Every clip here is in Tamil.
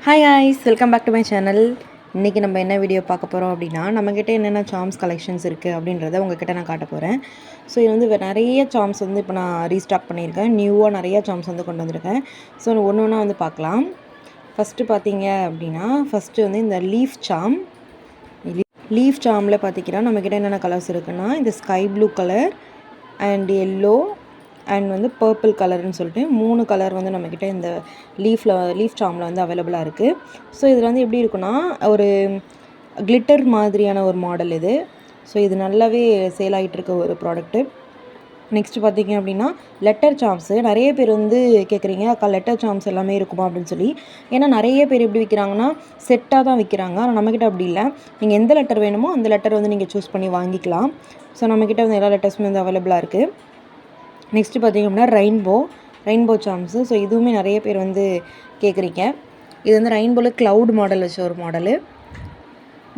Hi guys, welcome back to my channel. இன்றைக்கி நம்ம என்ன வீடியோ பார்க்க போகிறோம் அப்படின்னா, நம்மக்கிட்ட என்னென்ன சார்ம்ஸ் கலெக்ஷன்ஸ் இருக்குது அப்படின்றத உங்ககிட்ட நான் காட்ட போகிறேன். ஸோ இது வந்து நிறைய சார்ம்ஸ் வந்து இப்போ நான் ரீஸ்டாக் பண்ணியிருக்கேன். நியூவாக நிறைய சார்ம்ஸ் வந்து கொண்டு வந்திருக்கேன். ஸோ ஒன்று ஒன்றா வந்து பார்க்கலாம். ஃபஸ்ட்டு பார்த்தீங்க அப்படின்னா, ஃபஸ்ட்டு வந்து இந்த லீஃப் சார்மில் பார்த்திங்கன்னா நம்மக்கிட்ட என்னென்ன கலர்ஸ் இருக்குன்னா, இந்த sky blue colour and yellow and வந்து பர்பிள் கலர்னு சொல்லிட்டு 3 கலர் வந்து நம்மக்கிட்ட இந்த லீஃப் சார்மில் வந்து அவைலபிளாக இருக்குது. ஸோ இதில் வந்து எப்படி இருக்குன்னா, ஒரு கிளிட்டர் மாதிரியான ஒரு மாடல் இது. ஸோ இது நல்லாவே சேல் ஆகிட்டுருக்க ஒரு ப்ராடக்ட்டு. நெக்ஸ்ட்டு பார்த்திங்க அப்படின்னா, லெட்டர் சார்ம்ஸு நிறைய பேர் வந்து கேட்குறீங்க, அக்கா லெட்டர் சார்ம்ஸ் எல்லாமே இருக்குமா அப்படின்னு சொல்லி. ஏன்னா நிறைய பேர் எப்படி விற்கிறாங்கன்னா, செட்டாக தான் விற்கிறாங்க. ஆனால் நம்மக்கிட்ட அப்படி இல்லை. நீங்கள் எந்த லெட்டர் வேணுமோ அந்த லெட்டர் வந்து நீங்கள் சூஸ் பண்ணி வாங்கிக்கலாம். ஸோ நம்மக்கிட்ட வந்து எல்லா லெட்டர்ஸுமே வந்து அவைலபிளாக இருக்குது. நெக்ஸ்ட்டு பார்த்திங்க அப்படின்னா ரெயின்போ சார்ம்ஸு. ஸோ இதுவுமே நிறைய பேர் வந்து கேட்குறீங்க. இது வந்து ரெயின்போவில் க்ளவுட் மாடல் வச்ச ஒரு மாடலு.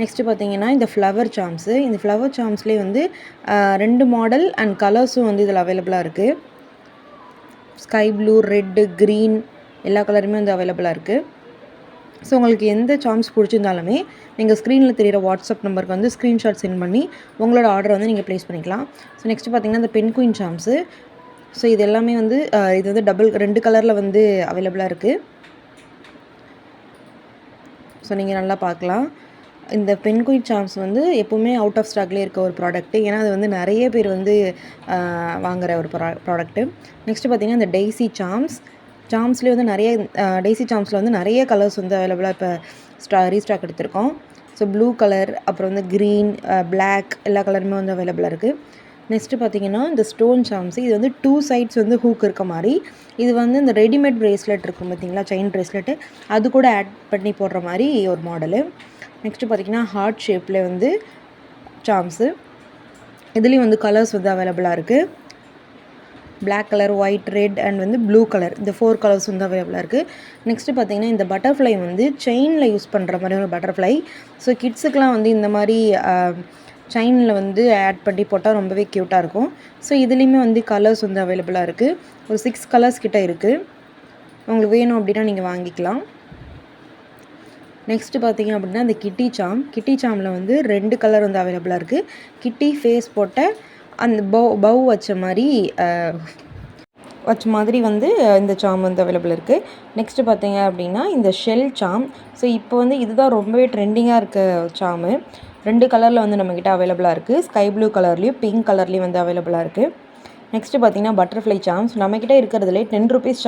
நெக்ஸ்ட்டு பார்த்திங்கன்னா இந்த ஃப்ளவர் சார்ம்ஸு. இந்த ஃப்ளவர் சார்ம்ஸ்லேயே வந்து 2 மாடல் அண்ட் கலர்ஸும் வந்து இதில் அவைலபிளாக இருக்குது. ஸ்கை ப்ளூ, ரெட்டு, க்ரீன் எல்லா கலருமே வந்து அவைலபிளாக இருக்குது. ஸோ உங்களுக்கு எந்த சார்ம்ஸ் பிடிச்சிருந்தாலுமே நீங்கள் ஸ்க்ரீனில் தெரிகிற வாட்ஸ்அப் நம்பருக்கு வந்து ஸ்க்ரீன்ஷாட் சென்ட் பண்ணி உங்களோட ஆர்டரை வந்து நீங்கள் ப்ளேஸ் பண்ணிக்கலாம். ஸோ நெக்ஸ்ட்டு பார்த்திங்கன்னா இந்த பென் குயின் சார்ம்ஸு. ஸோ இது எல்லாமே வந்து இது வந்து 2 கலரில் வந்து அவைலபிளாக இருக்குது. ஸோ நீங்கள் நல்லா பார்க்கலாம். இந்த பென் குயின் சார்ம்ஸ் வந்து எப்போவுமே அவுட் ஆஃப் ஸ்டாக்லேயே இருக்க ஒரு ப்ராடக்ட்டு. ஏன்னா அது வந்து நிறைய பேர் வந்து வாங்குகிற ஒரு ப்ராடக்ட்டு. நெக்ஸ்ட்டு பார்த்திங்கன்னா இந்த டெய்ஸி சார்ம்ஸ்லேயே வந்து நிறைய டெய்ஸி சார்ம்ஸில் வந்து நிறைய கலர்ஸ் வந்து அவைலபிளாக இப்போ ரீஸ்டாக் எடுத்திருக்கோம். ஸோ ப்ளூ கலர், அப்புறம் வந்து க்ரீன், பிளாக் எல்லா கலருமே வந்து அவைலபிளாக இருக்குது. நெக்ஸ்ட்டு பார்த்திங்கன்னா இந்த ஸ்டோன் சார்ம்ஸு. இது வந்து 2 சைட்ஸ் வந்து ஹூக் இருக்க மாதிரி. இது வந்து இந்த ரெடிமேட் ப்ரேஸ்லெட் இருக்கும் பார்த்திங்களா, செயின் ப்ரேஸ்லெட்டு, அது கூட ஆட் பண்ணி போடுற மாதிரி ஒரு மாடலு. நெக்ஸ்ட்டு பார்த்திங்கன்னா ஹார்ட் ஷேப்பில் வந்து சார்ம்ஸு. இதுலேயும் வந்து கலர்ஸ் வந்து அவைலபிளாக இருக்குது. Black colour, white, red and வந்து ப்ளூ கலர், இந்த 4 கலர்ஸ் வந்து அவைலபிளாக இருக்குது. நெக்ஸ்ட்டு பார்த்திங்கன்னா இந்த பட்டர்ஃப்ளை வந்து செயினில் யூஸ் பண்ணுற மாதிரி ஒரு பட்டர்ஃப்ளை. ஸோ கிட்ஸுக்கெலாம் வந்து இந்த மாதிரி செயினில் வந்து ஆட் பண்ணி போட்டால் ரொம்பவே க்யூட்டாக இருக்கும். ஸோ இதுலேயுமே வந்து கலர்ஸ் வந்து அவைலபிளாக இருக்குது. ஒரு 6 கலர்ஸ் கிட்ட இருக்குது. உங்களுக்கு வேணும் அப்படின்னா நீங்கள் வாங்கிக்கலாம். நெக்ஸ்ட்டு பார்த்திங்க அப்படின்னா இந்த கிட்டி சாமில் வந்து 2 கலர் வந்து அவைலபிளாக இருக்குது. கிட்டி ஃபேஸ் போட்ட அந்த பவ் வச்ச மாதிரி வந்து இந்த சாம் வந்து அவைலபிள் இருக்குது. நெக்ஸ்ட்டு பார்த்திங்க அப்படின்னா இந்த ஷெல் சாம். ஸோ இப்போ வந்து இதுதான் ரொம்பவே ட்ரெண்டிங்காக இருக்க சாமு. 2 கலரில் வந்து நம்மக்கிட்ட அவைலபிளாக இருக்குது. ஸ்கை ப்ளூ கலர்லேயும் பிங்க் கலர்லேயும் வந்து அவைலபிளாக இருக்குது. நெக்ஸ்ட்டு பார்த்திங்கன்னா பட்டர்ஃப்ளை சார்ம்ஸ். நம்மக்கிட்ட இருக்கிறதுலே 10 ருபீஸ்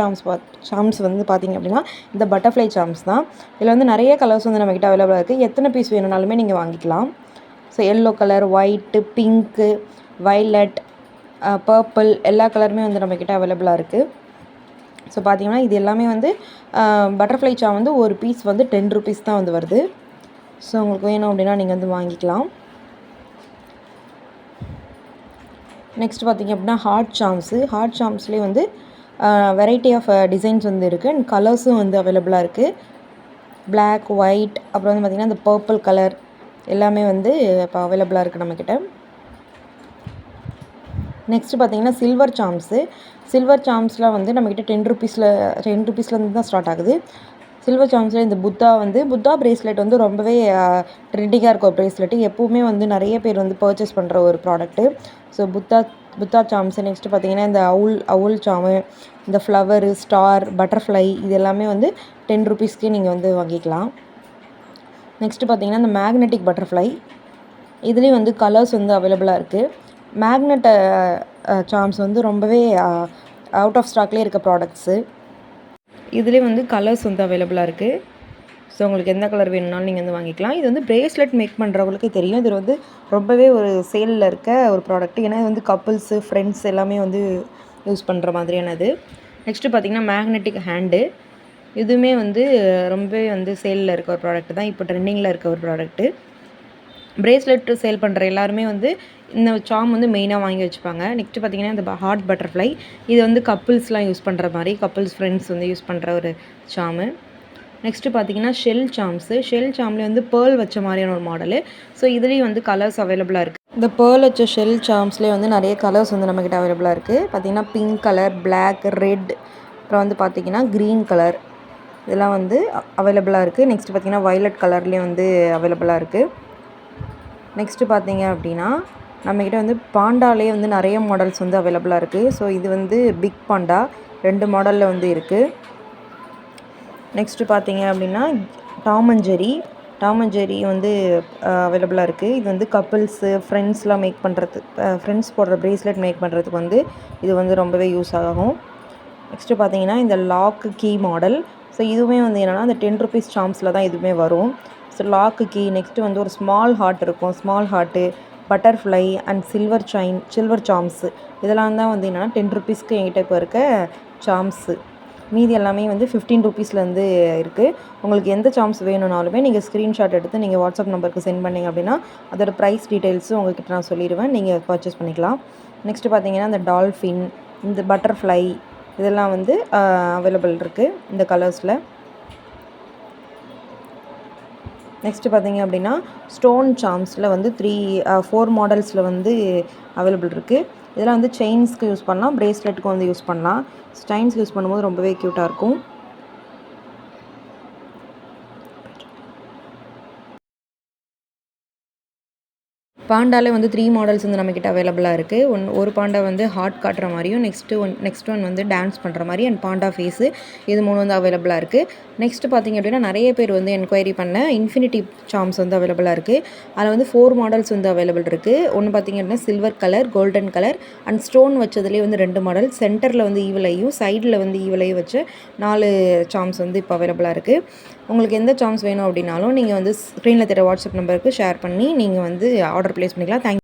சார்ம்ஸ் வந்து பார்த்திங்க அப்படின்னா இந்த பட்டர்ஃப்ளை சார்ம்ஸ் தான். இதில் வந்து நிறைய கலர்ஸ் வந்து நம்மக்கிட்ட அவைலபிளாக இருக்குது. எத்தனை பீஸ் வேணுனாலுமே நீங்கள் வாங்கிக்கலாம். So yellow colour, white, pink, violet, purple எல்லா கலருமே வந்து நம்மக்கிட்ட அவைலபிளாக இருக்குது. ஸோ பார்த்திங்கன்னா இது எல்லாமே வந்து பட்டர்ஃப்ளை சாம் வந்து ஒரு பீஸ் வந்து 10 ருபீஸ் தான் வந்து வருது. ஸோ உங்களுக்கு வேணும் அப்படின்னா நீங்கள் வந்து வாங்கிக்கலாம். நெக்ஸ்ட் பார்த்திங்க அப்படின்னா ஹார்ட் சாம்ஸ்லேயே வந்து வெரைட்டி ஆஃப் டிசைன்ஸ் வந்து இருக்குது அண்ட் கலர்ஸும் வந்து அவைலபிளாக இருக்குது. பிளாக், ஒயிட், அப்புறம் வந்து பார்த்திங்கன்னா இந்த பர்பிள் கலர் எல்லாமே வந்து இப்போ அவைலபிளாக இருக்குது நம்மக்கிட்ட. நெக்ஸ்ட்டு பார்த்திங்கன்னா சில்வர் சாம்ஸ்லாம் வந்து நம்மக்கிட்ட 10 ருபீஸ்லேருந்து தான் ஸ்டார்ட் ஆகுது. சில்வர் சாம்ஸில் இந்த புத்தா ப்ரேஸ்லெட் வந்து ரொம்பவே ட்ரெண்டிங்காக இருக்கும் ஒரு ப்ரேஸ்லெட்டு. எப்போவுமே வந்து நிறைய பேர் வந்து பர்ச்சேஸ் பண்ணுற ஒரு product. So Buddha Sams. Next பார்த்திங்கன்னா இந்த அவுல் சாமு, இந்த ஃப்ளவரு, ஸ்டார், பட்டர்ஃப்ளை இது எல்லாமே வந்து 10 ருபீஸ்க்கே நீங்கள் வந்து வாங்கிக்கலாம். நெக்ஸ்ட்டு பார்த்திங்கன்னா இந்த மேக்னெட்டிக் பட்டர்ஃப்ளை. இதுலேயும் வந்து கலர்ஸ் வந்து அவைலபிளாக இருக்குது. மேக்னெட் சார்ம்ஸ் வந்து ரொம்பவே அவுட் ஆஃப் ஸ்டாக்லேயே இருக்க ப்ராடக்ட்ஸு. இதுலேயே வந்து கலர்ஸ் வந்து அவைலபிளாக இருக்குது. ஸோ உங்களுக்கு எந்த கலர் வேணும்னாலும் நீங்கள் வந்து வாங்கிக்கலாம். இது வந்து ப்ரேஸ்லெட் மேக் பண்ணுறவங்களுக்கு தெரியும். இது வந்து ரொம்பவே ஒரு சேலில் இருக்க ஒரு ப்ராடக்ட். ஏன்னா இது வந்து கப்புள்ஸு, ஃப்ரெண்ட்ஸ் எல்லாமே வந்து யூஸ் பண்ணுற மாதிரியானது. நெக்ஸ்ட்டு பார்த்திங்கன்னா மேக்னெட்டிக் ஹேண்டு. இதுவுமே வந்து ரொம்பவே வந்து சேலில் இருக்க ஒரு ப்ராடக்ட் தான். இப்போ ட்ரெண்டிங்கில் இருக்க ஒரு ப்ராடக்ட்டு. ப்ரேஸ்லெட் சேல் பண்ணுற எல்லாருமே வந்து இந்த சாம் வந்து மெயினாக வாங்கி வச்சுப்பாங்க. நெக்ஸ்ட்டு பார்த்திங்கன்னா இந்த ஹார்ட் பட்டர்ஃப்ளை. இது வந்து கப்புள்ஸ்லாம் யூஸ் பண்ணுற மாதிரி, கப்புள்ஸ் ஃப்ரெண்ட்ஸ் வந்து யூஸ் பண்ணுற ஒரு சாமு. நெக்ஸ்ட்டு பார்த்திங்கன்னா ஷெல் சாம்லேயே வந்து பேர்ல் வச்ச மாதிரியான ஒரு மாடலு. ஸோ இதுலேயும் வந்து கலர்ஸ் அவைலபிளாக இருக்குது. இந்த பேர்ல் வச்ச ஷெல் சாம்ஸ்லேயே வந்து நிறைய கலர்ஸ் வந்து நம்மக்கிட்ட அவைலபிளாக இருக்குது. பார்த்திங்கன்னா பிங்க் கலர், பிளாக், ரெட், அப்புறம் வந்து பார்த்திங்கன்னா க்ரீன் கலர், இதெல்லாம் வந்து அவைலபிளாக இருக்குது. நெக்ஸ்ட்டு பார்த்திங்கன்னா வயலட் கலர்லேயும் வந்து அவைலபிளாக இருக்குது. நெக்ஸ்ட்டு பார்த்திங்க அப்படின்னா நம்மக்கிட்ட வந்து பாண்டாலே வந்து நிறைய மாடல்ஸ் வந்து அவைலபிளாக இருக்குது. ஸோ இது வந்து பிக் பாண்டா 2 மாடலில் வந்து இருக்குது. நெக்ஸ்ட்டு பார்த்திங்க அப்படின்னா டாம் அண்ட் ஜெர்ரி வந்து அவைலபிளாக இருக்குது. இது வந்து கப்புள்ஸு ஃப்ரெண்ட்ஸ்லாம் மேக் பண்ணுறது, ஃப்ரெண்ட்ஸ் போடுற ப்ரேஸ்லெட் மேக் பண்ணுறதுக்கு வந்து இது வந்து ரொம்பவே யூஸ் ஆகும். நெக்ஸ்ட்டு பார்த்திங்கன்னா இந்த லாக்கு கீ மாடல். ஸோ இதுவுமே வந்து என்னென்னா அந்த 10 ருபீஸ் சாம்ஸில் தான் இதுவுமே வரும். ஸோ லாக்கு கீ, நெக்ஸ்ட்டு வந்து ஒரு ஸ்மால் ஹார்ட் இருக்கும், small heart, butterfly and silver Sams இதெல்லாம் தான் வந்து என்னென்னா 10 ருபீஸ்க்கு என்கிட்ட இப்போ இருக்க சாம்ஸு. மீதி எல்லாமே வந்து 15 ருபீஸ்லேருந்து இருக்குது. உங்களுக்கு எந்த சாம்ஸ் வேணும்னாலுமே நீங்கள் ஸ்க்ரீன்ஷாட் எடுத்து நீங்கள் வாட்ஸ்அப் நம்பருக்கு சென்ட் பண்ணிங்க அப்படின்னா அதோட ப்ரைஸ் டீட்டெயில்ஸும் உங்கள்கிட்ட நான் சொல்லிடுவேன், நீங்கள் பர்ச்சேஸ் பண்ணிக்கலாம். நெக்ஸ்ட்டு பார்த்திங்கன்னா இந்த டால்ஃபின், இந்த பட்டர்ஃப்ளை இதெல்லாம் வந்து அவைலபிள் இருக்குது இந்த கலர்ஸில். நெக்ஸ்ட்டு பார்த்திங்க அப்படின்னா ஸ்டோன் சாம்ஸில் வந்து 4 மாடல்ஸில் வந்து அவைலபிள் இருக்குது. இதெல்லாம் வந்து செயின்ஸ்க்கு யூஸ் பண்ணலாம், ப்ரேஸ்லெட்டுக்கும் வந்து யூஸ் பண்ணலாம். செயின்ஸ்க்கு யூஸ் பண்ணும்போது ரொம்பவே க்யூட்டாக இருக்கும். பாண்டாலே வந்து 3 மாடல்ஸ் வந்து நம்மக்கிட்ட அவைலபிளாக இருக்குது. ஒரு பாண்டா வந்து ஹார்ட் காட்டுற மாதிரியும், நெக்ஸ்ட் ஒன் வந்து டான்ஸ் பண்ணுற மாதிரி அண்ட் பாண்டா ஃபேஸு, இது 3 வந்து அவைலபிளாக இருக்குது. நெக்ஸ்ட்டு பார்த்திங்க அப்படின்னா நிறைய பேர் வந்து என்கொயரி பண்ண இன்ஃபினிட்டி சாம்ஸ் வந்து அவைலபிளாக இருக்குது. அதில் வந்து 4 மாடல்ஸ் வந்து அவைலபிள் இருக்குது. ஒன்று பார்த்திங்க அப்படின்னா silver colour, golden colour and stone வச்சதுலேயே வந்து 2 மாடல், சென்டரில் வந்து ஈவலையும் சைடில் வந்து ஈவலையும் வச்சு 4 சாம்ஸ் வந்து இப்போ அவைலபிளாக இருக்குது. உங்களுக்கு எந்த சாம்ஸ் வேணும் அப்படின்னாலும் நீங்கள் வந்து ஸ்க்ரீனில் தெரிய வாட்ஸ்அப் நம்பருக்கு ஷேர் பண்ணி நீங்கள் வந்து ஆர்டர் ப்ளேஸ் பண்ணிக்கலாம். தேங்க்யூ.